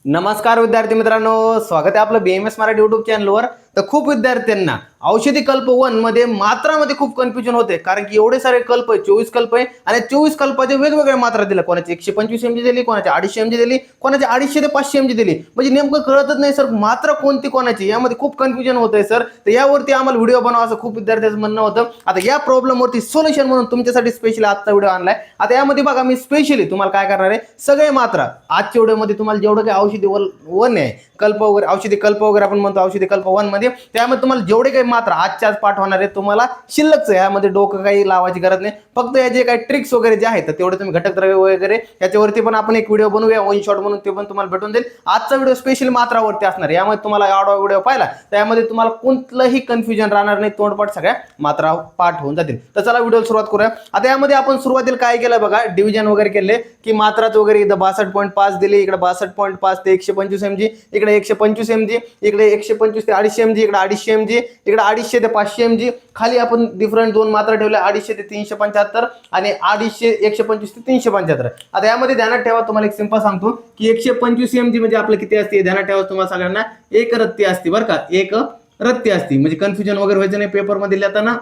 नमस्कार विद्यार्थी मित्रांनो, स्वागत आहे आपलं BMS मराठी YouTube चॅनलवर। तर खूप विद्यार्थ्यांना औषधी कल्प 1 मध्ये मात्रामध्ये खूप कन्फ्युजन होते, कारण की एवढे सारे कल्प आहे, 24 कल्प आहे आणि 24 कल्पाचे वेगवेगळ्या मात्रा दिल्या। कोणाची 125 mg दिली, कोणाची 250 mg दिली, कोणाची 250 ते 500 mg दिली। म्हणजे नेमकं कळतच नाही सर मात्रा कोणती कोणाची, यामध्ये खूप कन्फ्युजन होतंय सर। तर यावरती आम्हाला व्हिडिओ बनवा असं खूप विद्यार्थ्यांचं म्हणणं होतं। आता या प्रॉब्लेम वरती सोल्युशन म्हणून तुमच्यासाठी स्पेशली आजचा व्हिडिओ आणलाय। आता यामध्ये बघा मी स्पेशली तुम्हाला काय करणार आहे, सगळे मात्रा आजच्या व्हिडिओमध्ये तुम्हाला जेवढं काही औषधी 1 आहे, कल्प वगैरे औषधी कल्प वगैरे आपण म्हणतो औषधी कल्प 1 मध्ये, त्यामध्ये तुम्हाला जेवढे काही मात्रा आजच्या आज पाठ होणार आहे तुम्हाला शिल्लकच आहे, यामध्ये डोकं काही लावायची गरज नाही। फक्त याचे काही ट्रिक्स वगैरे जे आहेत तर तेवढे तुम्ही घटक द्रव्य वगैरे याच्यावरती पण आपण एक व्हिडिओ बनवूया वन शॉट म्हणून, ते पण तुम्हाला भेटून जाईल। आजचा व्हिडिओ स्पेशली मात्रावरती असणार आहे। यामध्ये तुम्हाला एवढा व्हिडिओ पाहिला तर यामध्ये तुम्हाला कोणतंही कन्फ्युजन राहणार नाही, तोंडपाठ सगळ्या मात्रा पाठ होऊन जातील। तर चला व्हिडिओ सुरुवात करूया। आता यामध्ये आपण सुरुवातीला काय केलं बघा, डिव्हिजन वगैरे केले की मात्राच वगैरे इथं 62.5 दिली, इकडे 62.5 ते 125 mg, इकडे 125 mg, इकडे 125 ते 250 mg, इकडे 250 mg, इकडे 250 ते 500 mg। खाली आपण डिफरंट दोन मात्रा ठेवल्या, 250 ते 375 आणि 250 125 ते 375। आता यामध्ये ध्यानात ठेवा, तुम्हाला एक सिंपल सांगतो की 125 mg म्हणजे आपलं किती असते ध्यानात ठेवा, तुम्हाला सगळ्यांना एक रत्ती असते बरं का, एक रत्ती असते। म्हणजे कन्फ्युजन वगैरे व्हायचं नाही पेपरमध्ये लिहिताना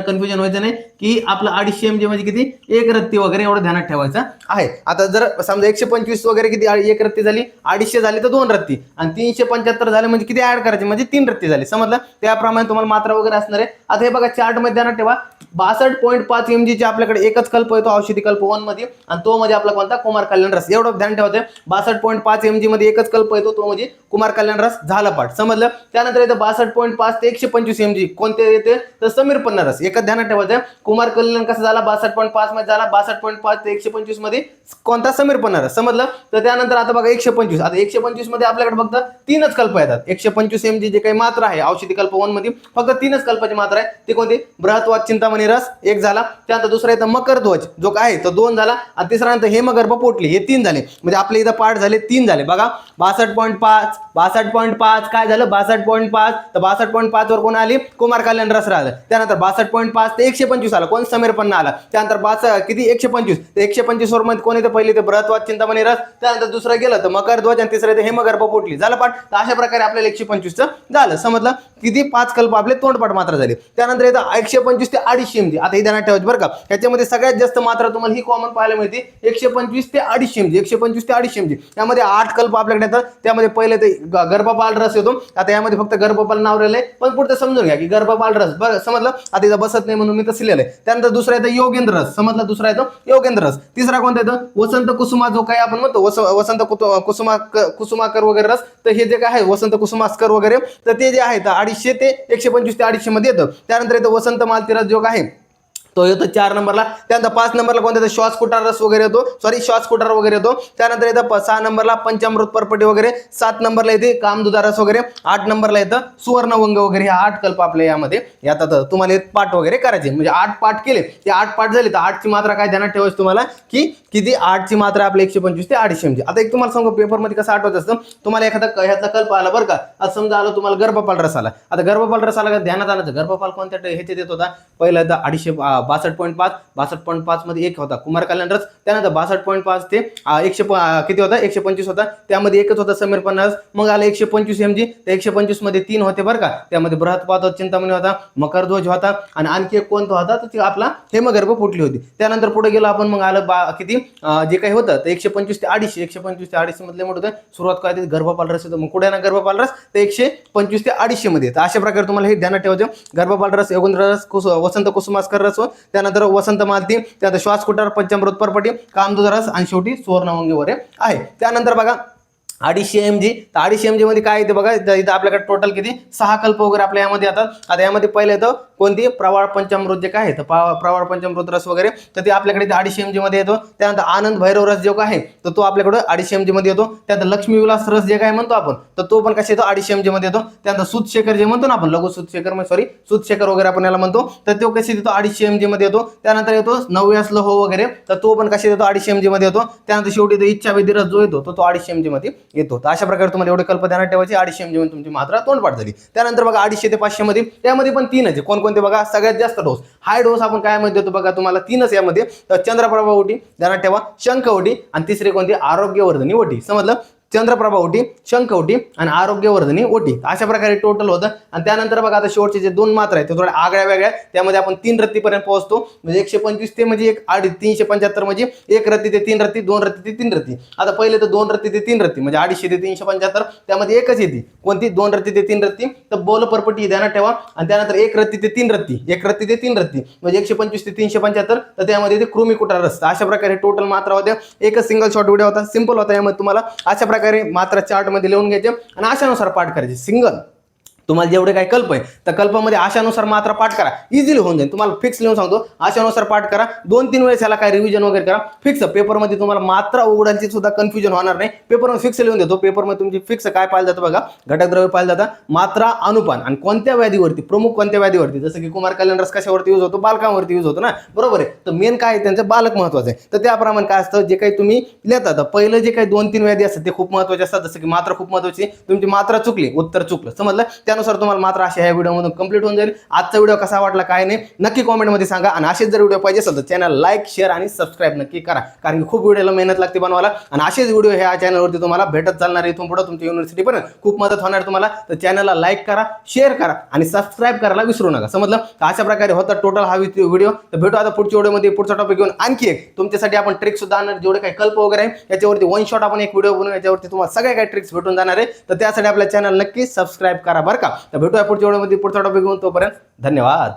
कन्फ्युजन व्हायचं नाही की आपलं 250 mg म्हणजे किती, एक रत्ती वगैरे, एवढं ध्यानात ठेवायचं आहे। आता जर समजा 125 वगैरे किती, एक रत्ती झाली, 250 झाली तर 2 रत्ती, आणि 375 झाले म्हणजे किती ऍड करायचे, म्हणजे 3 रत्ती झाली, समजलं। त्याप्रमाणे तुम्हाला मात्रा वगैरे असणार आहे। आता हे बघा चार्ट मध्ये ध्यानात ठेवा, 62.5 mg चे आपल्याकडे एकच कल्प येतो औषधी कल्प 1 मध्ये, आणि तो म्हणजे आपला कोणता, कुमार कल्याण रस, एवढं ध्यान ठेवायचं। 62.5 mg मध्ये एकच कल्प येतो, तो म्हणजे कुमार कल्याण रस, झाला पाठ, समजलं। त्यानंतर येतं 62.5 ते 125 mg, कोणते येते तर समीर पन्ना रस, एकच ध्यानात ठेवायचं। कुमार कल्याण कसा झाला 62.5 मध्ये झाला, 62.5 ते 125 मध्ये कोणता, समीर पन्ना रस, समजलं। तर त्यानंतर आता बघा 125, आता 125 मध्ये आपल्याकडे फक्त 3च कल्प येतात। 125 mg जे काही मात्रा आहे औषधी कल्प 1 मध्ये फक्त 3च कल्पाची मात्रा आहे, ती कोणती, बृहत्वाद चिंतामणी रस, एक झाला। त्यानंतर दुसरा येतं मकर ध्वज जो काय तो 2 झाला, आणि तिसरा नंतर हेमगर्भ पोटली, हे 3 झाले। म्हणजे आपले इथं पाठ झाले 3 झाले बघा। 62.5 काय झालं, 62.5, तर 62.5 वर कोण आली, कुमार कल्याण रस राहिलं। त्यानंतर 62.5 ते 125 आला, कोण, समीर पन्ना आला। त्यानंतर किती 125 ते 125 वर मध्ये कोण येतं, पहिले ते बृहत्वाद चिंतामणी रस, त्यानंतर दुसरं गेलं तर मकर ध्वज, आणि तिसरं येतं हेमगर्भ पोटली, झालं पाठ। तर अशा प्रकारे आपल्याला 125 चं झालं, समजलं। किती 5 कल्प आपले तोंडपाठ मात्रा झाली। त्यानंतर येतं 125 ते 250 mg, आता हे ध्यानात ठेवायचं बरं का, याच्यामध्ये सगळ्यात जास्त मात्रा तुम्हाला ही कॉमन पाहायला मिळते, 125 ते 250 mg, 125 ते 250 mg। यामध्ये 8 कल्प आपल्याकडे येतात, त्यामध्ये पहिले ते गर्भपाल रस येतो। आता यामध्ये फक्त गर्भपाल नाव राहिलंय, पण पुढचं समजून घ्या की गर्भपाल रस, बरं समजलं। आता इथं बसत नाही म्हणून मी तसं लिहिलंय। त्यानंतर दुसरा येतं योगेंद्र रस, समजलं, दुसरा येतो योगेंद्र रस। तिसरा कोणता येतं, वसंत कुसुमा, जो काही आपण म्हणतो वसंत कुसुमाकर वगैरे रस, तर हे जे काय आहे वसंत कुसुमास्कर वगैरे, तर ते जे आहे 250 ते 125 ते 250 मध्ये येतं। त्यानंतर येतं वसंत मालती रस जो आहे तो येतो 4 नंबरला। त्यानंतर 5 नंबरला कोणता येतो, श्वास कुटार रस वगैरे येतो, श्वास कुटार वगैरे येतो। त्यानंतर येतं 6 नंबरला पंचामृत परपटी वगैरे, 7 नंबरला येते कामदुधा रस वगैरे, 8 नंबरला येतं सुवर्णवंग वगैरे। हे 8 कल्प आपल्या यामध्ये येतात, तुम्हाला पाठ वगैरे करायचे, म्हणजे 8 पाठ केले, ते 8 पाठ झाले, तर 8 ची मात्रा काय ध्यानात ठेवायची तुम्हाला, की किती 8 ची मात्रा आपली 125 ते 250 mg। आता एक तुम्हाला सांगू पेपर मध्ये कसं आठवत असतं, तुम्हाला एखादा ह्यातला कल्प आला बरं का, आज समजा आलं तुम्हाला गर्भपाल रस आला। आता गर्भपाल रस आला, ध्यानात आलं गर्भपाल कोणत्या ह्याचे देत होता, पहिला 62.5 मध्ये एक होता कुमार कल्याण रस। त्यानंतर 62.5 ते 100 किती होता, 125 होता, त्यामध्ये एकच होता समीर पन्ना रस। मग आला 125 mg, त्या 125 मध्ये 3 होते बरं का, त्यामध्ये बृहत्पाद चिंतामणी होता, मकर ध्वज होता, आणि आणखी एक कोणता होता, तर आपला हेमगर्भ पोटली होती। त्यानंतर पुढे गेलो आपण, मग आलं किती जे काही होतं तर 125 ते 250, 125 ते 250 मधले मोठं होतं, सुरुवात काय गर्भपाल रस येतो, मग कुठे ना गर्भपाल रस तर 125 ते 250 मध्ये। तर अशा प्रकारे तुम्हाला हे ध्यानात ठेवायचं, गर्भपाल रस, योगेंद्र रस, वसंत कुसुमास्कर रस, त्यानंतर वसंत मालती, त्यानंतर श्वास कुटार, पंचामृत परपटी, कामदुधा रस, आणि शेवटी सुवर्णवंगी वगैरे आहे। त्यानंतर बघा 250 mg, तर 250 mg मध्ये काय येते बघा, इथं आपल्याकडे टोटल किती 6 कल्प वगैरे आपल्या यामध्ये येतात। आता यामध्ये पहिले येतं कोणती, प्रवाळ पंचामृत जे काय आहे, तर प्रवाळ पंचामृत रस वगैरे, तर ते आपल्याकडे 250 mg मध्ये येतो। त्यानंतर आनंद भैरव रस जो आहे तर तो आपल्याकडे 250 mg मध्ये येतो। त्यानंतर लक्ष्मी विलास रस जे काय म्हणतो आपण, तर तो पण कसा येतो 250 mg मध्ये येतो। त्यानंतर सूतशेखर जे म्हणतो ना आपण, लघु सूतशेखर, सूतशेखर वगैरे आपण याला म्हणतो, तर तो कसा येतो 250 mg मध्ये येतो। त्यानंतर येतो नव्यास लोह वगैरे, तर तो पण कसा येतो 250 mg मध्ये येतो। त्यानंतर शेवटी तो इच्छावेधी रस जो येतो तो 250 mg मध्ये येतो। तर अशा प्रकारे तुम्हाला एवढे कल्प ध्यानात ठेवायचे, 250 mg मध्ये तुमची मात्रा तोंडपाठ झाली। त्यानंतर बघा 250 ते 500 मध्ये, त्यामध्ये पण 3च आहे, कोणकोणते बघा, सगळ्यात जास्त डोस, हाय डोस आपण काय मध्ये देतो बघा तुम्हाला 3च यामध्ये, तर चंद्रप्रभा ओटी ध्यानात ठेवा, शंख ओटी, आणि तिसरी कोणती, आरोग्यवर्धनी ओटी, समजलं। चंद्रप्रभा ओटी, शंख ओटी आणि आरोग्यवर्धिनी ओटी. अशा प्रकारे टोटल होतं. आणि त्यानंतर बघा आता शेवटचे जे 2 मात्रा आहेत ते थोड्या आगळ्या वेगळ्या, त्यामध्ये आपण 3 रत्तीपर्यंत पोहोचतो. म्हणजे 125 ते म्हणजे 375 म्हणजे 1 रत्ती ते 3 रत्ती, 2 रत्ती ते 3 रत्ती. आता पहिले तर 2 रत्ती ते 3 रत्ती म्हणजे 250 ते 375, त्यामध्ये एकच येते कोणती, 2 रत्ती ते 3 रत्ती. तर बोल परपटी ध्यानात ठेवा. आणि त्यानंतर 1 रत्ती ते 3 रत्ती, 1 रत्ती ते 3 रत्ती म्हणजे 125 ते 375, तर त्यामध्ये ते कृमिकुटार रस. अशा प्रकारे टोटल मात्रा होत्या. एकच सिंगल शॉर्ट व्हिडिओ होता, सिंपल होता. यामध्ये तुम्हाला अशा प्रकारे मात्रा चार्ट मध्ये लिहून घ्यायचे आणि अशानुसार पाठ करायचे. सिंगल तुम्हाला जेवढे काही कल्प आहे त्या कल्पामध्ये आशानुसार मात्रा पाठ करा, इझिली होऊन जाईल. तुम्हाला फिक्स लिहून सांगतो, आशानुसार पाठ करा. 2-3 वेळेस याला काय रिव्हिजन वगैरे करा. फिक्स पेपरमध्ये तुम्हाला मात्रा उघडायची सुद्धा कन्फ्युजन होणार नाही. पेपरमध्ये फिक्स लिहून देतो. पेपरमध्ये तुमची फिक्स काय पाहिलं जातं बघा, घटकद्रव्य पाहिलं जातं, मात्रा, अनुपान आणि कोणत्या व्याधीवरती, प्रमुख कोणत्या व्याधीवरती, जसं की कुमार कल्याण रस कशावरती यूज होतो, बालकांवरती यूज होतो ना, बरोबर आहे. तर मेन काय त्यांचं बालक महत्वाचं आहे. तर त्याप्रमाणे काय असतं, जे काही तुम्ही लिहितात पहिलं जे काही 2-3 व्याधी असतात ते खूप महत्वाचे असतात. जसं की मात्रा खूप महत्वाची, तुमची मात्रा चुकली उत्तर चुकलं, समजलं. त्यानुसार तुम्हाला मात्रा ह्या व्हिडिओमधून कंप्लीट होऊन जाईल. आजचा व्हिडिओ कसा वाटला काय नाही नक्की कॉमेंटमध्ये सांगा. आणि असेच जर व्हिडिओ पाहिजे असेल तर चॅनल लाईक, शेअर आणि सबस्क्राईब नक्की करा, कारण की खूप व्हिडिओला मेहनत लागते बनवायला. आणि असेच व्हिडिओ ह्या चॅनलवरती तुम्हाला भेटत चालणार आहे. इथून पुढे तुमच्या युनिव्हर्सिटी पण खूप मदत होणार तुम्हाला. तर चॅनलला लाईक करा, शेअर करा आणि सबस्क्राईब करायला विसरू नका, समजलं. तर अशा प्रकारे होता टोटल हा व्हिडिओ. तर भेटू आता पुढच्या व्हिडिओमध्ये पुढचा टॉपिक घेऊन. आणखी एक तुमच्यासाठी आपण ट्रिक सुद्धा आणणार, जेवढे काही कल्प वगैरे आहे याच्यावरती वन शॉट आपण एक व्हिडिओ बनवू, याच्यावरती तुम्हाला सगळे काही ट्रिक्स भेटून जाणार आहे. तर त्यासाठी आपल्या चॅनल नक्की सबस्क्राईब करा बरं का. तर भेटूया पुढच्या व्हिडिओमध्ये पुढचा टॉपिक घेऊन. तोपर्यंत धन्यवाद.